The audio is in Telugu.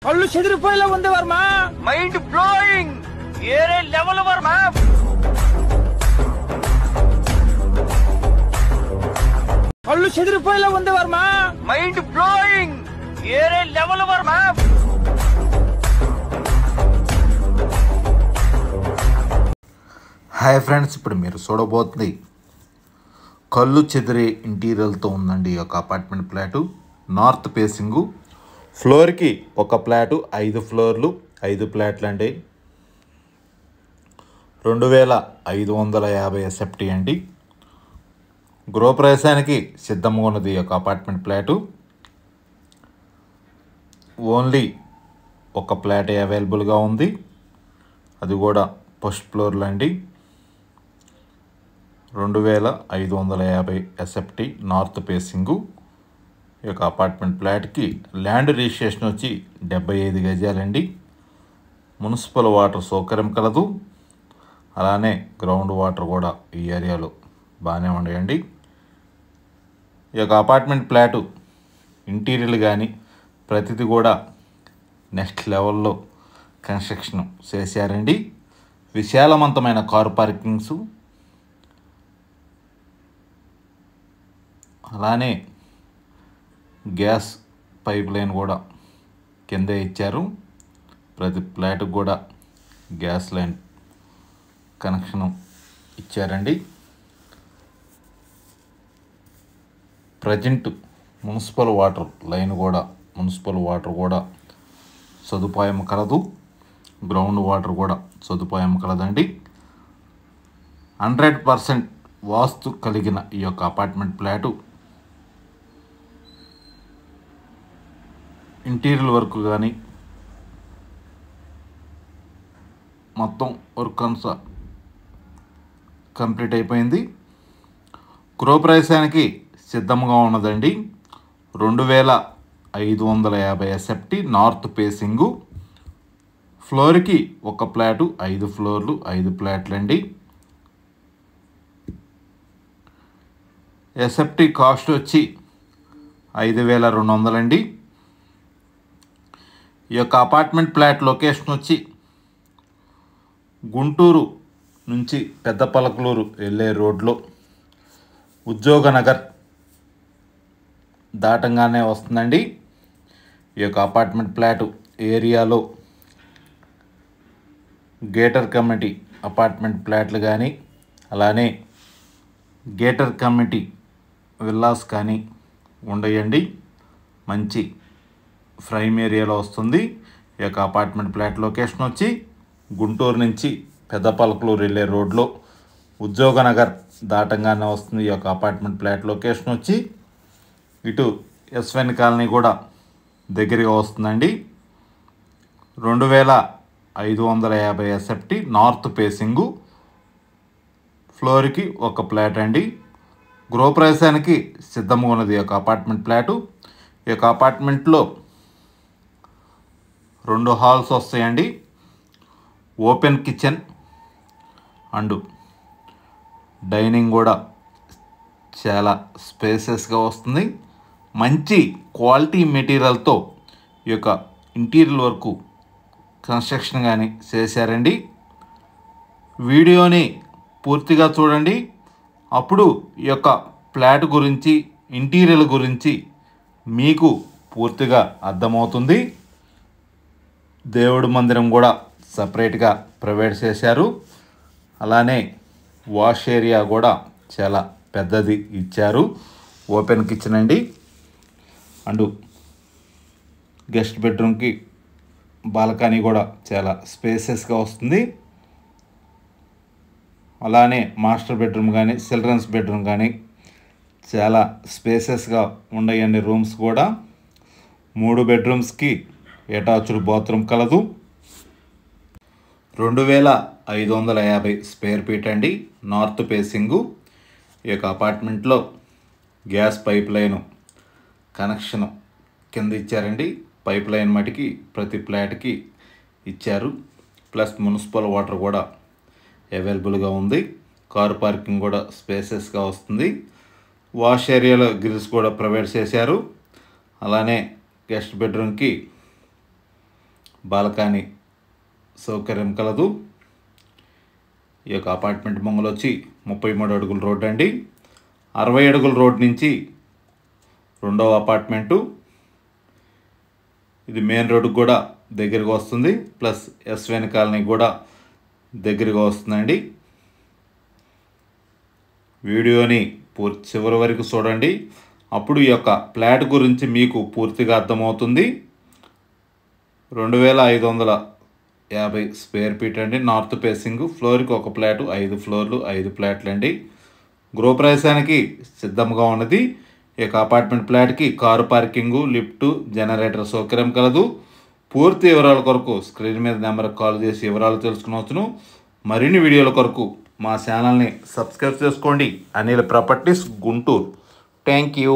కళ్ళు చెదిరిపోయేలా ఉంది వర్మ. మైండ్ బ్లోయింగ్, ఏరే లెవెల్ వర్మ. కళ్ళు చెదిరిపోయేలా ఉంది వర్మ. మైండ్ బ్లోయింగ్, ఏరే లెవెల్ వర్మ. హాయ్ ఫ్రెండ్స్, ఇప్పుడు మీరు చూడబోతుంది కళ్ళు చెదిరే ఇంటీరియర్తో ఉందండి ఈ యొక్క అపార్ట్మెంట్ ఫ్లాటు. నార్త్ ఫేసింగు, ఫ్లోర్కి ఒక ఫ్లాటు, 5 ఫ్లోర్లు, 5 ఫ్లాట్లు అండి. 2550 ఎస్ఎఫ్టీ అండి. గృహప్రవేశానికి సిద్ధంగా ఉన్నది ఈ యొక్క అపార్ట్మెంట్ ఫ్లాటు. ఓన్లీ ఒక ఫ్లాట్ అవైలబుల్గా ఉంది, అది కూడా ఫస్ట్ ఫ్లోర్లో అండి. 2550 ఎస్ఎఫ్టీ నార్త్ ఫేసింగు. ఈ యొక్క అపార్ట్మెంట్ ఫ్లాట్కి ల్యాండ్ రిజిస్ట్రేషన్ వచ్చి 75 గజాలండి. మున్సిపల్ వాటర్ సౌకర్యం కలదు, అలానే గ్రౌండ్ వాటర్ కూడా ఈ ఏరియాలో బాగానే ఉన్నాయండి. ఈ యొక్క అపార్ట్మెంట్ ఫ్లాటు ఇంటీరియర్ కానీ ప్రతిదీ కూడా నెక్స్ట్ లెవెల్లో కన్స్ట్రక్షన్ చేశారండి. విశాలవంతమైన కారు పార్కింగ్స్, అలానే గ్యాస్ పైప్ లైన్ కూడా కిందే ఇచ్చారు. ప్రతి ఫ్లాట్కి కూడా గ్యాస్ లైన్ కనెక్షన్ ఇచ్చారండి. ప్రజెంట్ మున్సిపల్ వాటర్ కూడా సదుపాయం కలదు, గ్రౌండ్ వాటర్ కూడా సదుపాయం కలదండి. 100% వాస్తు కలిగిన ఈ యొక్క అపార్ట్మెంట్ ఫ్లాటు ఇంటీరియర్ వర్క్ కానీ మొత్తం వర్క్ అంతా కంప్లీట్ అయిపోయింది. గృహప్రవేశానికి సిద్ధంగా ఉన్నదండి. 2550 ఎస్ఎఫ్టీ నార్త్ ఫేసింగు. ఫ్లోర్కి ఒక ఫ్లాటు, 5 ఫ్లోర్లు, 5 ఫ్లాట్లు అండి. ఎస్ఎఫ్టీ కాస్ట్ వచ్చి 5200 అండి. ఈ యొక్క అపార్ట్మెంట్ ఫ్లాట్ లొకేషన్ వచ్చి గుంటూరు నుంచి పెద్దపలకలూరు వెళ్ళే రోడ్లో ఉద్యోగనగర్ దాటంగానే వస్తుందండి. ఈ యొక్క అపార్ట్మెంట్ ఫ్లాట్ ఏరియాలో గేటర్ కమిటీ అపార్ట్మెంట్ ఫ్లాట్లు కానీ, అలానే గేటర్ కమిటీ విల్లాస్ కానీ ఉండయండి. మంచి ప్రైమ్ ఏరియాలో వస్తుంది. ఈ యొక్క అపార్ట్మెంట్ ఫ్లాట్ లొకేషన్ వచ్చి గుంటూరు నుంచి పెద్దపలకలూరు వెళ్ళే రోడ్లో ఉద్యోగనగర్ దాటంగానే వస్తుంది. ఈ యొక్క అపార్ట్మెంట్ ఫ్లాట్ లొకేషన్ వచ్చి ఇటు ఎస్వెన్ కాలనీ కూడా దగ్గరగా వస్తుందండి. 2550 ఎస్ఎఫ్టీ నార్త్ ఫేసింగు. ఫ్లోర్కి ఒక ఫ్లాట్ అండి. గృహప్రవేశానికి సిద్ధంగా ఉన్నది ఈ యొక్క అపార్ట్మెంట్ ఫ్లాటు. ఈ యొక్క అపార్ట్మెంట్లో 2 హాల్స్ వస్తాయండి. ఓపెన్ కిచెన్ అండ్ డైనింగ్ కూడా చాలా స్పేసెస్గా వస్తుంది. మంచి క్వాలిటీ మెటీరియల్తో ఈ యొక్క ఇంటీరియర్ వర్క్ కన్స్ట్రక్షన్ కానీ చేశారండి. వీడియోని పూర్తిగా చూడండి, అప్పుడు ఈ యొక్క ఫ్లాట్ గురించి, ఇంటీరియర్ గురించి మీకు పూర్తిగా అర్థమవుతుంది. దేవుడి మందిరం కూడా సపరేట్గా ప్రొవైడ్ చేశారు. అలానే వాష్ ఏరియా కూడా చాలా పెద్దది ఇచ్చారు. ఓపెన్ కిచెన్ అండి. అండ్ గెస్ట్ బెడ్రూమ్కి బాల్కనీ కూడా చాలా స్పేసెస్గా వస్తుంది. అలానే మాస్టర్ బెడ్రూమ్ కానీ, చిల్డ్రన్స్ బెడ్రూమ్ కానీ చాలా స్పేసెస్గా ఉన్నాయండి. రూమ్స్ కూడా 3 బెడ్రూమ్స్కి అటాచ్డ్ బాత్రూమ్ కలదు. 2550 స్క్వేర్ ఫీట్ అండి. North facing. ఈ యొక్క అపార్ట్మెంట్లో గ్యాస్ పైప్ లైన్ కనెక్షన్ కింద ఇచ్చారండి. పైప్ లైన్ మటుకి ప్రతి ఫ్లాట్కి ఇచ్చారు. ప్లస్ మున్సిపల్ వాటర్ కూడా అవైలబుల్గా ఉంది. కారు పార్కింగ్ కూడా స్పేసెస్గా వస్తుంది. వాష్ ఏరియాలో గ్రిల్స్ కూడా ప్రొవైడ్ చేశారు. అలానే గెస్ట్ బెడ్రూమ్కి బాల్కనీ సౌకర్యం కలదు. ఈ యొక్క అపార్ట్మెంట్ ముంగలు వచ్చి 33 అడుగుల రోడ్డు అండి. 60 అడుగుల రోడ్ నుంచి రెండవ అపార్ట్మెంటు. ఇది మెయిన్ రోడ్డుకు కూడా దగ్గరగా వస్తుంది, ప్లస్ ఎస్వేన్ కాలనీ కూడా దగ్గరగా వస్తుందండి. వీడియోని చివరి వరకు చూడండి, అప్పుడు ఈ యొక్క ఫ్లాట్ గురించి మీకు పూర్తిగా అర్థమవుతుంది. 2550 స్క్వేర్ ఫీట్ అండి. నార్త్ ఫేసింగ్, ఫ్లోర్కి ఒక ఫ్లాటు, 5 ఫ్లోర్లు 5 ఫ్లాట్లు అండి. గృహప్రవేశానికి సిద్ధంగా ఉన్నది. ఈ యొక్క అపార్ట్మెంట్ ఫ్లాట్కి కారు పార్కింగు, లిఫ్టు, జనరేటర్ సౌకర్యం కలదు. పూర్తి వివరాల కొరకు స్క్రీన్ మీద నెంబర్కి కాల్ చేసి వివరాలు తెలుసుకునవచ్చును. మరిన్ని వీడియోల కొరకు మా ఛానల్ని సబ్స్క్రైబ్ చేసుకోండి. Anil properties Guntur. Thank you.